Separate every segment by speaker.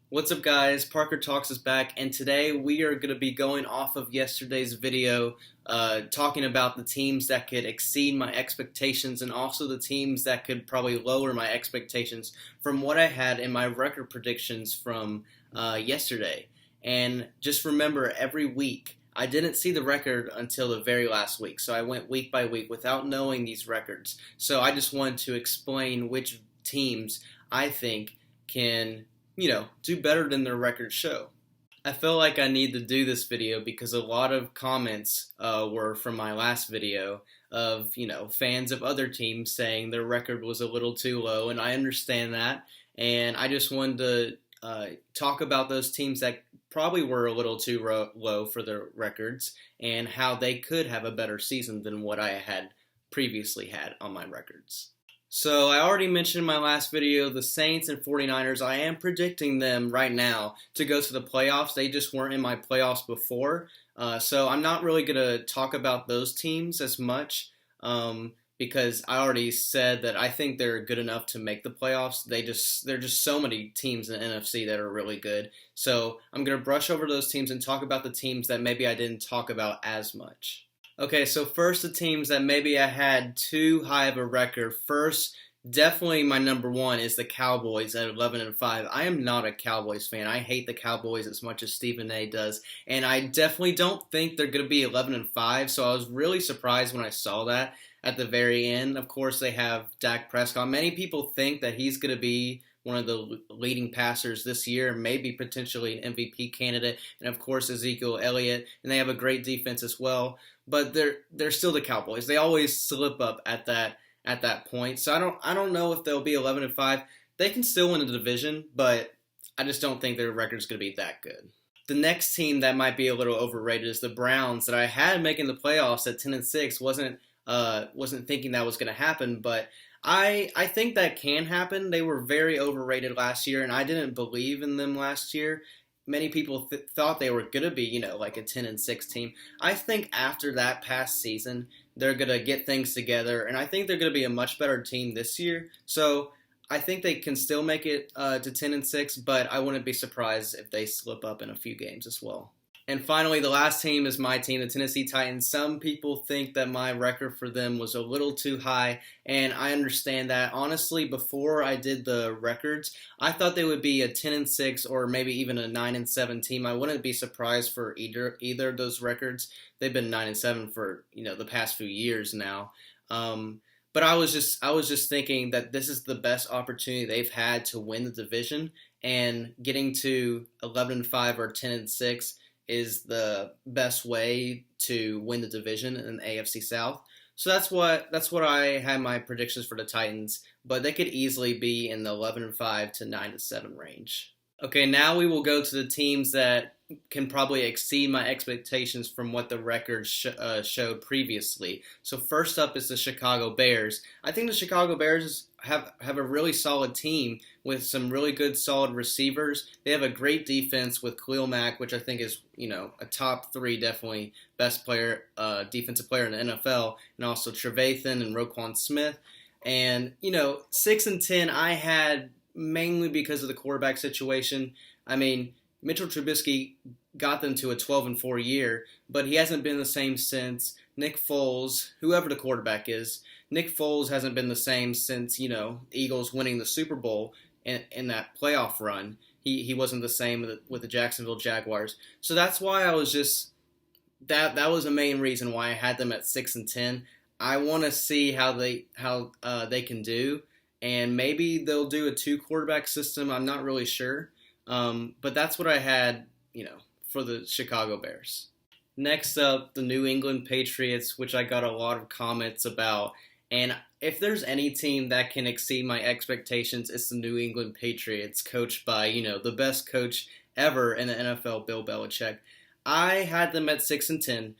Speaker 1: What's up, guys? Parker Talks is back, and today we are going to be going off of yesterday's video, talking about the teams that could exceed my expectations and also the teams that could probably lower my expectations from what I had in my record predictions from yesterday. And just remember, every week, I didn't see the record until the very last week, so I went week by week without knowing these records. So I just wanted to explain which teams I think can do better than their records show. I feel like I need to do this video because a lot of comments were from my last video of, fans of other teams saying their record was a little too low, and I understand that. And I just wanted to talk about those teams that probably were a little too low for their records and how they could have a better season than what I had previously had on my records. So I already mentioned in my last video the Saints and 49ers. I am predicting them right now to go to the playoffs. They just weren't in my playoffs before. So I'm not really going to talk about those teams as much because I already said that I think they're good enough to make the playoffs. There are just so many teams in the NFC that are really good. So I'm going to brush over those teams and talk about the teams that maybe I didn't talk about as much. Okay, so first the teams that maybe I had too high of a record. First, definitely my number one is the Cowboys at 11-5. I am not a Cowboys fan. I hate the Cowboys as much as Stephen A does, and I definitely don't think they're going to be 11-5. So I was really surprised when I saw that at the very end. Of course, they have Dak Prescott. Many people think that he's going to be one of the leading passers this year, maybe potentially an MVP candidate, and of course Ezekiel Elliott, and they have a great defense as well. But they're still the Cowboys. They always slip up at that point. So I don't know if they'll be 11-5. They can still win the division, but I just don't think their record's going to be that good. The next team that might be a little overrated is the Browns, that I had making the playoffs at 10-6. Wasn't thinking that was going to happen, but I think that can happen. They were very overrated last year, and I didn't believe in them last year. Many people thought they were going to be, like a 10-6 team. I think after that past season, they're going to get things together, and I think they're going to be a much better team this year. So I think they can still make it to 10-6, but I wouldn't be surprised if they slip up in a few games as well. And finally, the last team is my team, the Tennessee Titans. Some people think that my record for them was a little too high, and I understand that. Honestly, before I did the records, I thought they would be a 10-6 or maybe even a 9-7 team. I wouldn't be surprised for either of those records. They've been 9-7 for the past few years now. But I was just thinking that this is the best opportunity they've had to win the division, and getting to 11-5 or 10-6 is the best way to win the division in the AFC South. So that's what I had my predictions for the Titans, but they could easily be in the 11-5 to 9-7 range. Okay, now we will go to the teams that can probably exceed my expectations from what the record showed previously. So first up is the Chicago Bears. I think the Chicago Bears have a really solid team with some really good solid receivers. They have a great defense with Khalil Mack, which I think is a top 3 definitely best player, defensive player in the NFL, and also Trevathan and Roquan Smith. And 6-10 I had mainly because of the quarterback situation. I mean, Mitchell Trubisky got them to a 12-4 year, but he hasn't been the same since. Nick Foles, whoever the quarterback is, Nick Foles hasn't been the same since, Eagles winning the Super Bowl in that playoff run. He wasn't the same with the Jacksonville Jaguars. So that's why I was just that was the main reason why I had them at 6-10. I want to see how they can do, and maybe they'll do a 2-quarterback system. I'm not really sure. But that's what I had, for the Chicago Bears. Next up, the New England Patriots, which I got a lot of comments about. And if there's any team that can exceed my expectations, it's the New England Patriots, coached by, the best coach ever in the NFL, Bill Belichick. I had them at 6-10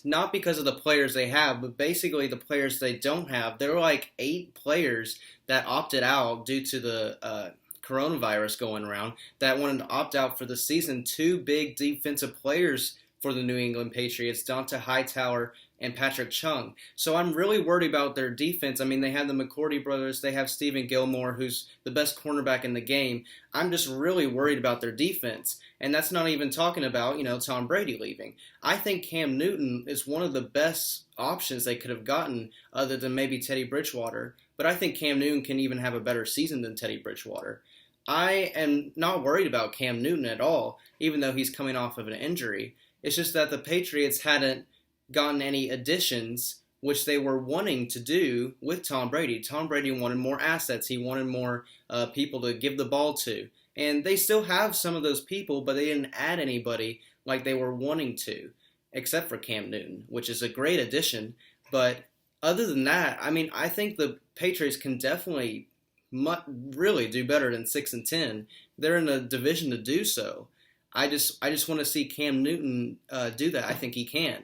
Speaker 1: not because of the players they have, but basically the players they don't have. There are like 8 players that opted out due to the coronavirus going around that wanted to opt out for the season. 2 big defensive players for the New England Patriots, Dante Hightower and Patrick Chung. So I'm really worried about their defense. I mean, they have the McCourty brothers. They have Stephen Gilmore, who's the best cornerback in the game. I'm just really worried about their defense. And that's not even talking about, Tom Brady leaving. I think Cam Newton is one of the best options they could have gotten other than maybe Teddy Bridgewater. But I think Cam Newton can even have a better season than Teddy Bridgewater. I am not worried about Cam Newton at all, even though he's coming off of an injury. It's just that the Patriots hadn't gotten any additions, which they were wanting to do with Tom Brady. Tom Brady wanted more assets. He wanted more people to give the ball to. And they still have some of those people, but they didn't add anybody like they were wanting to, except for Cam Newton, which is a great addition. But other than that, I mean, I think the Patriots can definitely really do better than 6-10. They're in a division to do so. I just want to see Cam Newton do that. I think he can.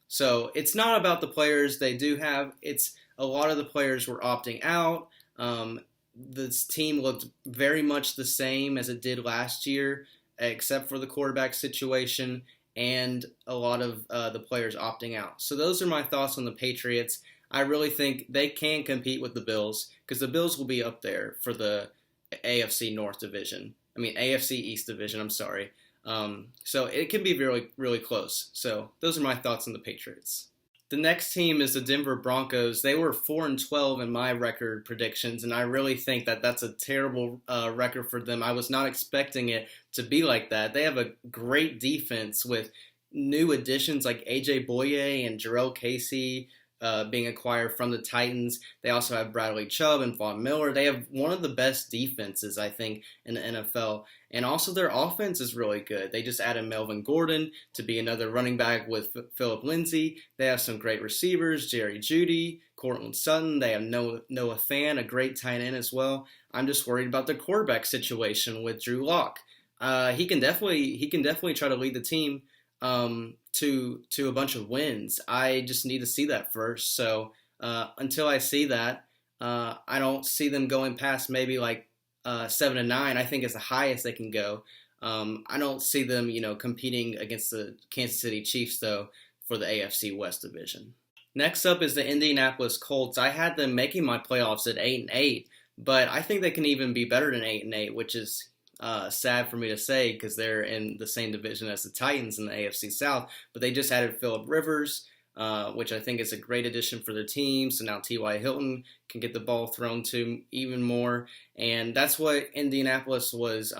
Speaker 1: So it's not about the players they do have. It's a lot of the players were opting out. This team looked very much the same as it did last year, except for the quarterback situation and a lot of the players opting out. So those are my thoughts on the Patriots. I really think they can compete with the Bills because the Bills will be up there for the AFC North division. I mean, AFC East division, I'm sorry. So it can be really, really close. So those are my thoughts on the Patriots. The next team is the Denver Broncos. They were 4-12 in my record predictions, and I really think that that's a terrible record for them. I was not expecting it to be like that. They have a great defense with new additions like A.J. Boye and Jarrell Casey being acquired from the Titans. They also have Bradley Chubb and Von Miller. They have one of the best defenses, I think, in the NFL. And also their offense is really good. They just added Melvin Gordon to be another running back with Phillip Lindsay. They have some great receivers, Jerry Jeudy, Cortland Sutton. They have Noah Fant, a great tight end as well. I'm just worried about the quarterback situation with Drew Lock. He can definitely try to lead the team to a bunch of wins. I just need to see that first. So until I see that, I don't see them going past maybe like 7-9. I think is the highest they can go. I don't see them, competing against the Kansas City Chiefs though for the AFC West division. Next up is the Indianapolis Colts. I had them making my playoffs at 8-8, but I think they can even be better than 8-8, which is sad for me to say because they're in the same division as the Titans in the AFC South. But they just added Phillip Rivers, which I think is a great addition for their team. So now T.Y. Hilton can get the ball thrown to even more, and that's what Indianapolis was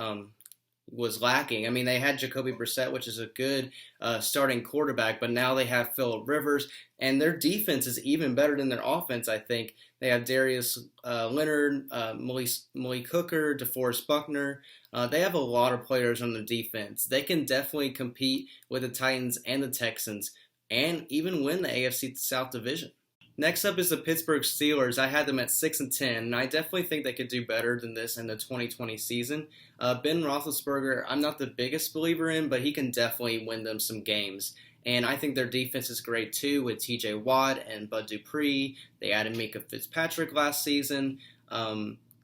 Speaker 1: lacking. I mean, they had Jacoby Brissett, which is a good starting quarterback, but now they have Phillip Rivers, and their defense is even better than their offense, I think. They have Darius Leonard, Malik Hooker, DeForest Buckner. They have a lot of players on their defense. They can definitely compete with the Titans and the Texans and even win the AFC South division. Next up is the Pittsburgh Steelers. I had them at 6-10, and I definitely think they could do better than this in the 2020 season. Ben Roethlisberger, I'm not the biggest believer in, but he can definitely win them some games. And I think their defense is great too with T.J. Watt and Bud Dupree. They added Micah Fitzpatrick last season.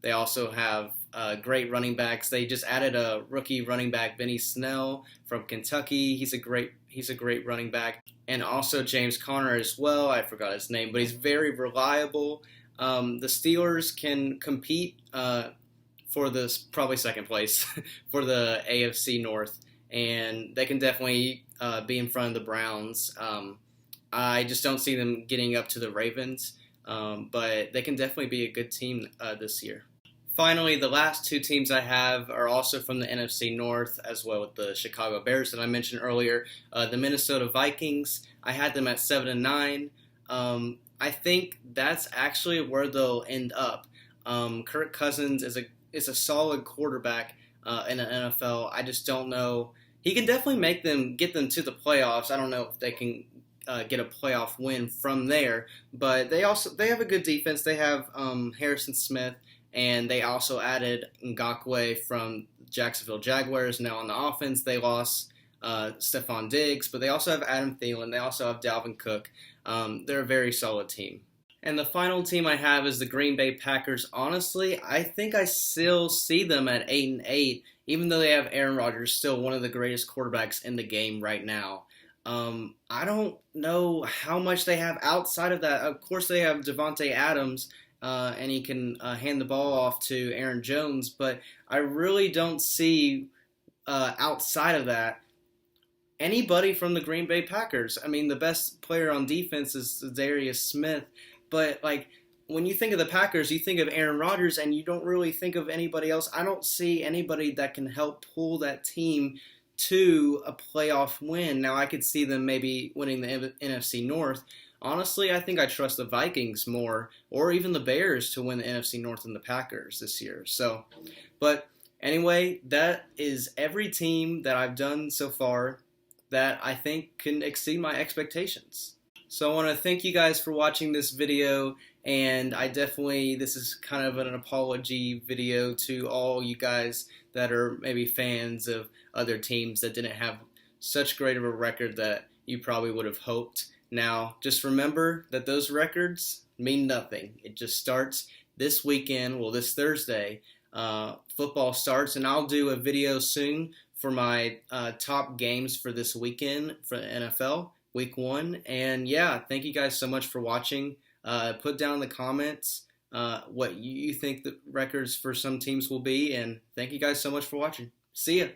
Speaker 1: They also have great running backs. They just added a rookie running back, Benny Snell from Kentucky. He's a great running back. And also James Conner as well. I forgot his name, but he's very reliable. The Steelers can compete for this probably second place for the AFC North, and they can definitely be in front of the Browns. I just don't see them getting up to the Ravens, but they can definitely be a good team this year. Finally, the last two teams I have are also from the NFC North, as well with the Chicago Bears that I mentioned earlier. The Minnesota Vikings, I had them at 7-9. I think that's actually where they'll end up. Kirk Cousins is a solid quarterback in the NFL. I just don't know. He can definitely get them to the playoffs. I don't know if they can get a playoff win from there, but they have a good defense. They have Harrison Smith. And they also added Ngakoue from Jacksonville Jaguars. Now on the offense, they lost Stephon Diggs, but they also have Adam Thielen. They also have Dalvin Cook. They're a very solid team. And the final team I have is the Green Bay Packers. Honestly, I think I still see them at 8-8, even though they have Aaron Rodgers, still one of the greatest quarterbacks in the game right now. I don't know how much they have outside of that. Of course, they have Devontae Adams, and he can hand the ball off to Aaron Jones, but I really don't see outside of that anybody from the Green Bay Packers. I mean, the best player on defense is Darius Smith, but like when you think of the Packers, you think of Aaron Rodgers, and you don't really think of anybody else. I don't see anybody that can help pull that team to a playoff win. Now, I could see them maybe winning the NFC North. Honestly, I think I trust the Vikings more, or even the Bears, to win the NFC North than the Packers this year. So, but anyway, that is every team that I've done so far that I think can exceed my expectations. So I want to thank you guys for watching this video, and this is kind of an apology video to all you guys that are maybe fans of other teams that didn't have such great of a record that you probably would have hoped. Now, just remember that those records mean nothing. It just starts this weekend, well, this Thursday. Football starts, and I'll do a video soon for my top games for this weekend for the NFL, week 1. And yeah, thank you guys so much for watching. Put down in the comments what you think the records for some teams will be, and thank you guys so much for watching. See ya.